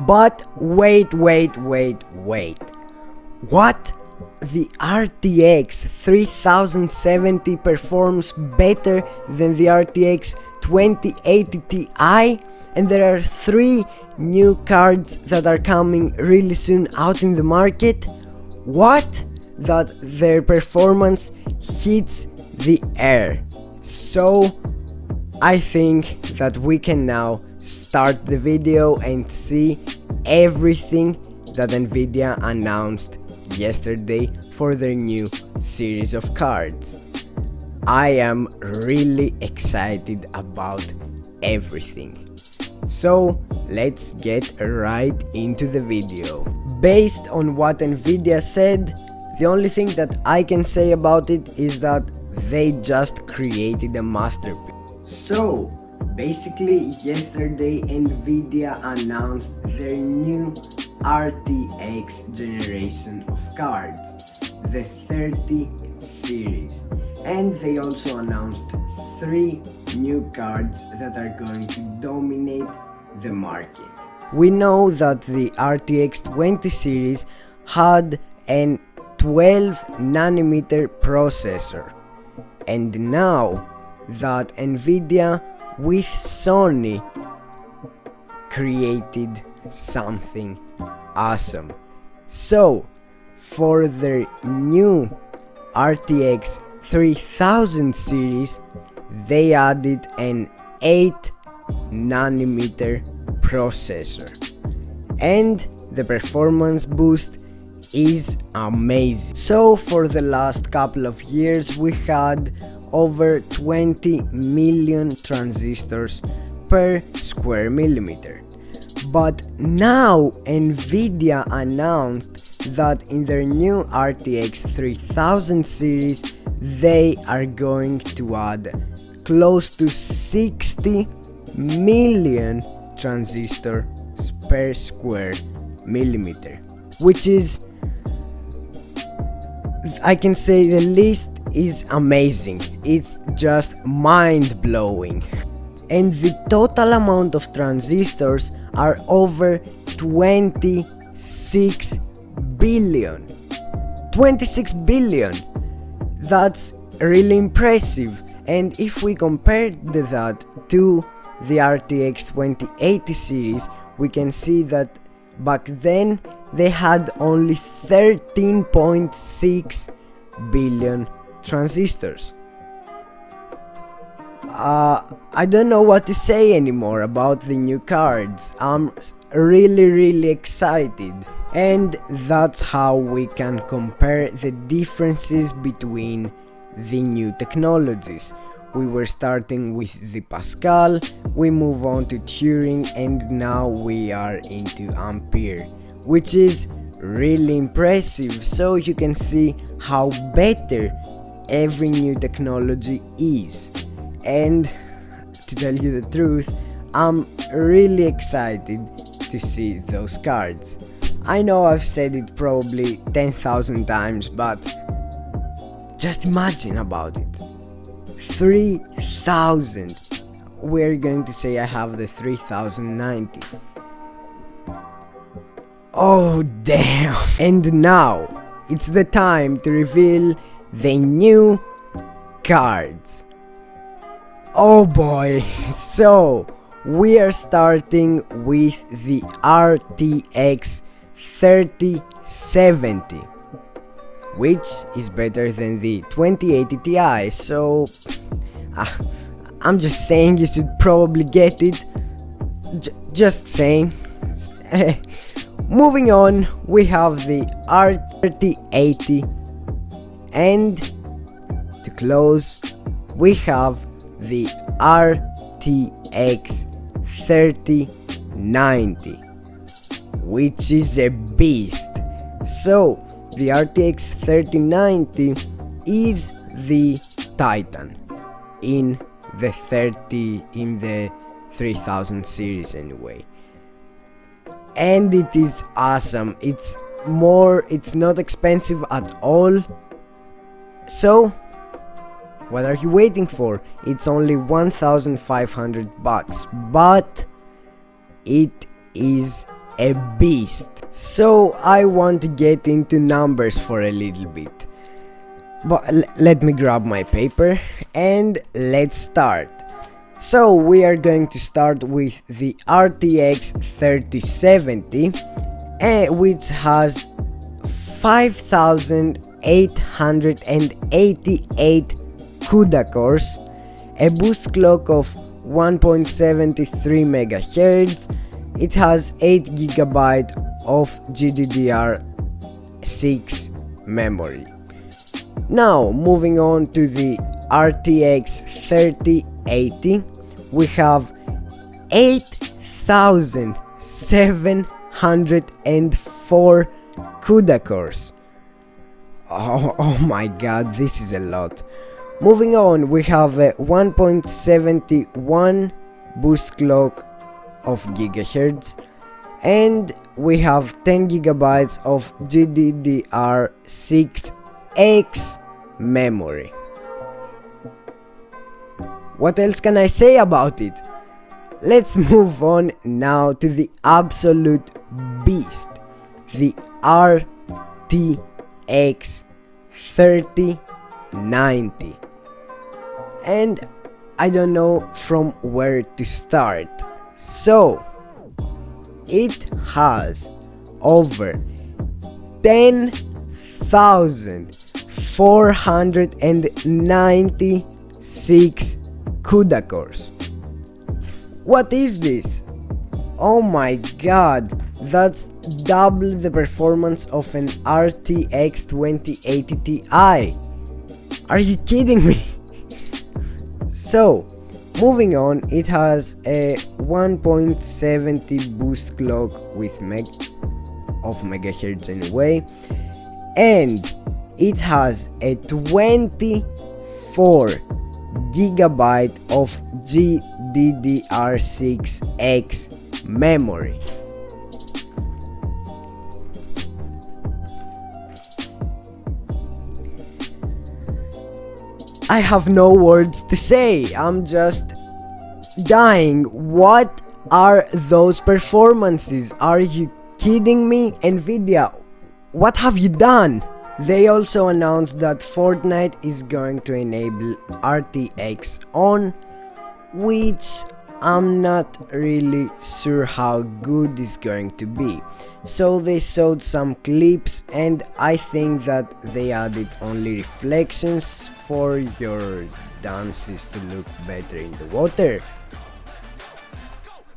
But wait. What? The RTX 3070 performs better than the RTX 2080 Ti? And there are 3 new cards that are coming really soon out in the market? What? That their performance hits the air. So I think that we can now start the video and see everything that NVIDIA announced yesterday for their new series of cards. I am really excited about everything. So let's get right into the video. Based on what NVIDIA said, the only thing that I can say about it is that they just created a masterpiece. So basically yesterday NVIDIA announced their new RTX generation of cards, the 30 series, and they also announced 3 new cards that are going to dominate the market. We know that the RTX 20 series had an 12nm processor, and now that NVIDIA with Sony created something awesome. So for their new RTX 3000 series, they added an 8nm processor, and the performance boost is amazing. So for the last couple of years we had over 20 million transistors per square millimeter. But now NVIDIA announced that in their new RTX 3000 series they are going to add close to 60 million transistors per square millimeter, which is, I can say the least, is amazing. It's just mind-blowing. And the total amount of transistors are over 26 billion. 26 billion! That's really impressive. And if we compare that to the RTX 2080 series, we can see that back then they had only 13.6 billion transistors. I don't know what to say anymore about the new cards. I'm really excited. And that's how we can compare the differences between the new technologies. We were starting with the Pascal, we move on to Turing, and now we are into Ampere, which is really impressive. So you can see how better every new technology is. And to tell you the truth, I'm really excited to see those cards. I know I've said it probably 10,000 times, but just imagine about it. 3000. We're going to say I have the 3090. Oh damn. And now it's the time to reveal the new cards. Oh boy. So we are starting with the RTX 3070, which is better than the 2080 Ti, so I'm just saying you should probably get it. Just saying. Moving on, we have the R3080, and to close we have the RTX 3090, which is a beast. So the RTX 3090 is the Titan in the 3000 series anyway, and it is awesome. It's not expensive at all. So what are you waiting for? It's only 1,500 bucks, but it is a beast. So I want to get into numbers for a little bit. But let me grab my paper and let's start. So we are going to start with the RTX 3070, which has 5888 CUDA cores, a boost clock of 1.73 MHz. It has 8 GB of GDDR6 memory. Now moving on to the RTX 3080, we have 8704 CUDA cores. Oh my god, this is a lot. Moving on, we have a 1.71 boost clock of gigahertz, and we have 10 GB of GDDR6X memory. What else can I say about it? Let's move on now to the absolute beast, the RTX 3090. And I don't know from where to start. So it has over 10,496 CUDA cores. What is this? Oh my god, that's double the performance of an RTX 2080 Ti. Are you kidding me? So, moving on, it has a 1.70 boost clock with megahertz anyway, and it has a 24 GB of GDDR6X memory. I have no words to say, I'm just dying. What are those performances? Are you kidding me? NVIDIA, what have you done? They also announced that Fortnite is going to enable RTX on, which I'm not really sure how good it's going to be. So they showed some clips, and I think that they added only reflections for your dances to look better in the water.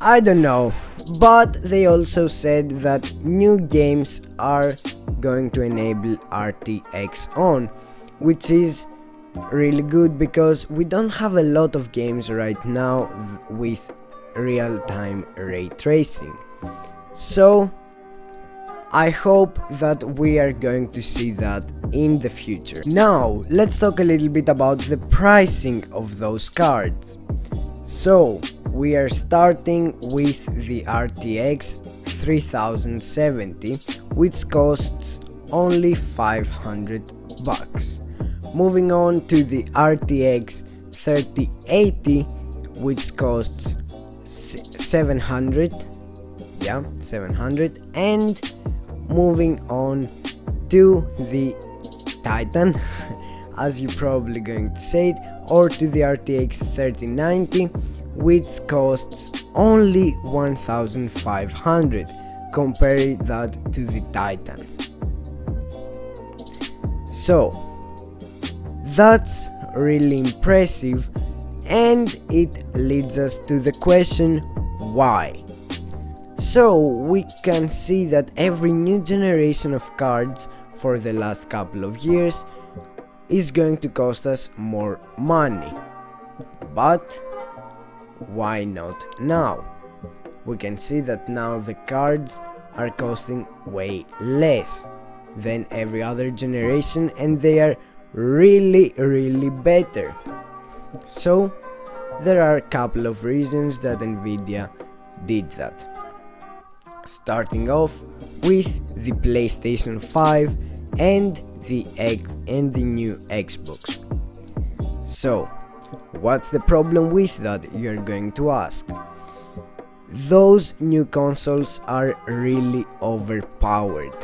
I don't know, but they also said that new games are going to enable RTX on, which is really good because we don't have a lot of games right now with real-time ray tracing. So I hope that we are going to see that in the future. Now let's talk a little bit about the pricing of those cards. So we are starting with the RTX 3070, which costs only 500 bucks. Moving on to the RTX 3080, which costs 700, and moving on to the Titan, as you're probably going to say it, or to the RTX 3090, which costs only 1500. Compare that to the Titan. So that's really impressive, and it leads us to the question why. So we can see that every new generation of cards for the last couple of years is going to cost us more money. But why not now? We can see that now the cards are costing way less than every other generation, and they are really better. So there are a couple of reasons that NVIDIA did that. Starting off with the PlayStation 5 and the new Xbox. So what's the problem with that, you're going to ask? those new consoles are really overpowered.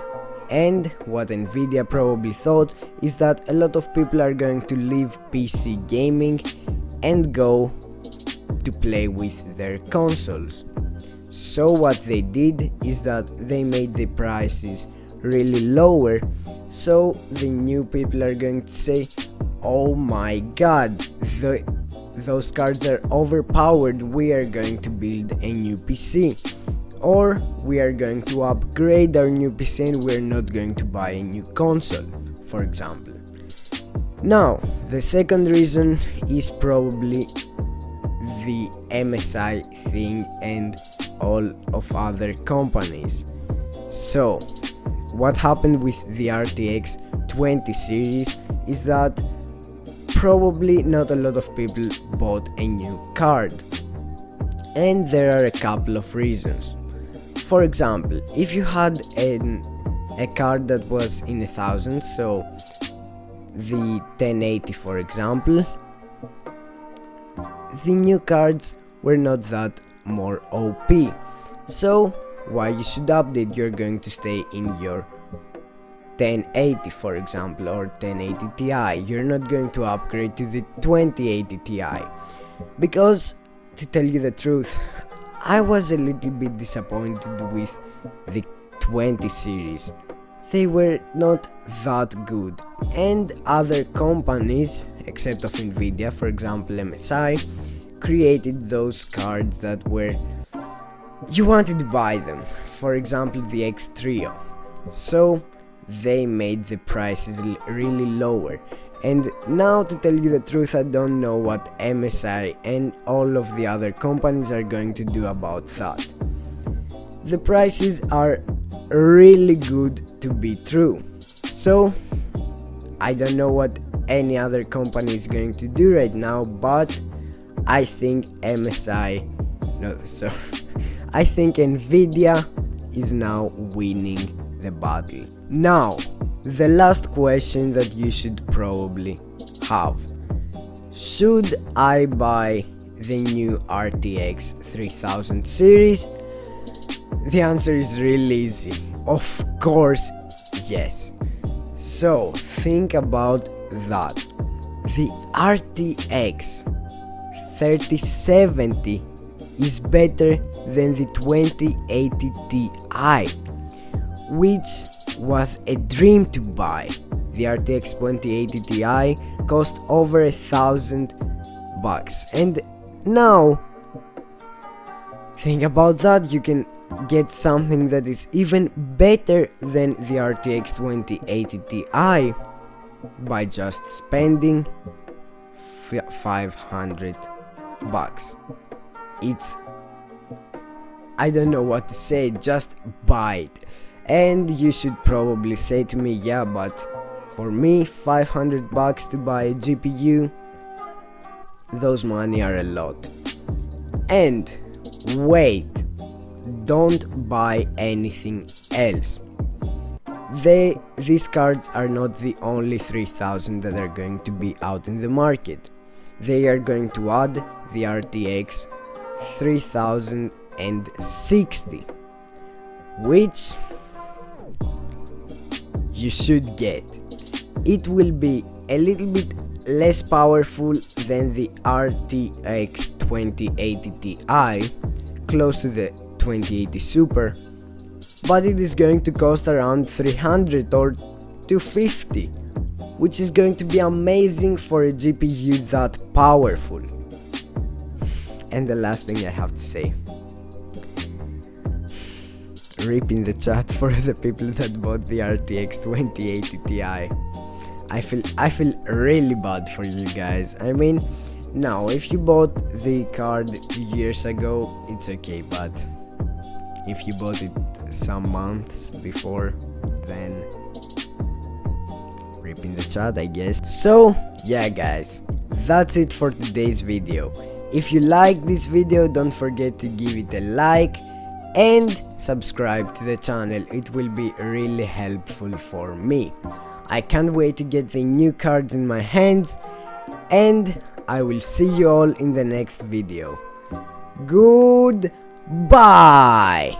And what NVIDIA probably thought is that a lot of people are going to leave PC gaming and go to play with their consoles. So what they did is that they made the prices really lower, so the new people are going to say, oh my god, those cards are overpowered, we are going to build a new PC. Or we are going to upgrade our new PC and we're not going to buy a new console, for example. Now, the second reason is probably the MSI thing and all of other companies. So, what happened with the RTX 20 series is that probably not a lot of people bought a new card. And there are a couple of reasons. For example, if you had a card that was in 1000, so the 1080 for example, the new cards were not that more OP. So why you should update? You're going to stay in your 1080 for example, or 1080 Ti. You're not going to upgrade to the 2080 Ti. Because, to tell you the truth, I was a little bit disappointed with the 20 series. They were not that good, and other companies, except of NVIDIA, for example MSI, created those cards that were, you wanted to buy them, for example the X Trio. So they made the prices really lower. And now, to tell you the truth, I don't know what MSI and all of the other companies are going to do about that. The prices are really good to be true. So, I don't know what any other company is going to do right now, but I think I think NVIDIA is now winning the battle. Now, the last question that you should probably have: should I buy the new RTX 3000 series? The answer is really easy. Of course, yes. So, think about that. The RTX 3070 is better than the 2080 Ti, which was a dream to buy. The RTX 2080 Ti cost over $1,000, and now think about that, you can get something that is even better than the RTX 2080 Ti by just spending $500. It's, I don't know what to say, just buy it. And you should probably say to me, yeah, but for me $500 to buy a GPU, those money are a lot. And wait, don't buy anything else. These cards are not the only 3000 that are going to be out in the market. They are going to add the RTX 3060, which you should get. It will be a little bit less powerful than the RTX 2080 Ti, close to the 2080 Super, but it is going to cost around 300 or 250, which is going to be amazing for a GPU that powerful. And the last thing I have to say, rip in the chat for the people that bought the RTX 2080 Ti. I feel really bad for you guys. I mean, now if you bought the card 2 years ago, it's okay, but if you bought it some months before, then rip in the chat, I guess. So yeah guys, that's it for today's video. If you like this video, don't forget to give it a like and subscribe to the channel. It will be really helpful for me. I can't wait to get the new cards in my hands, and I will see you all in the next video. Goodbye. Bye!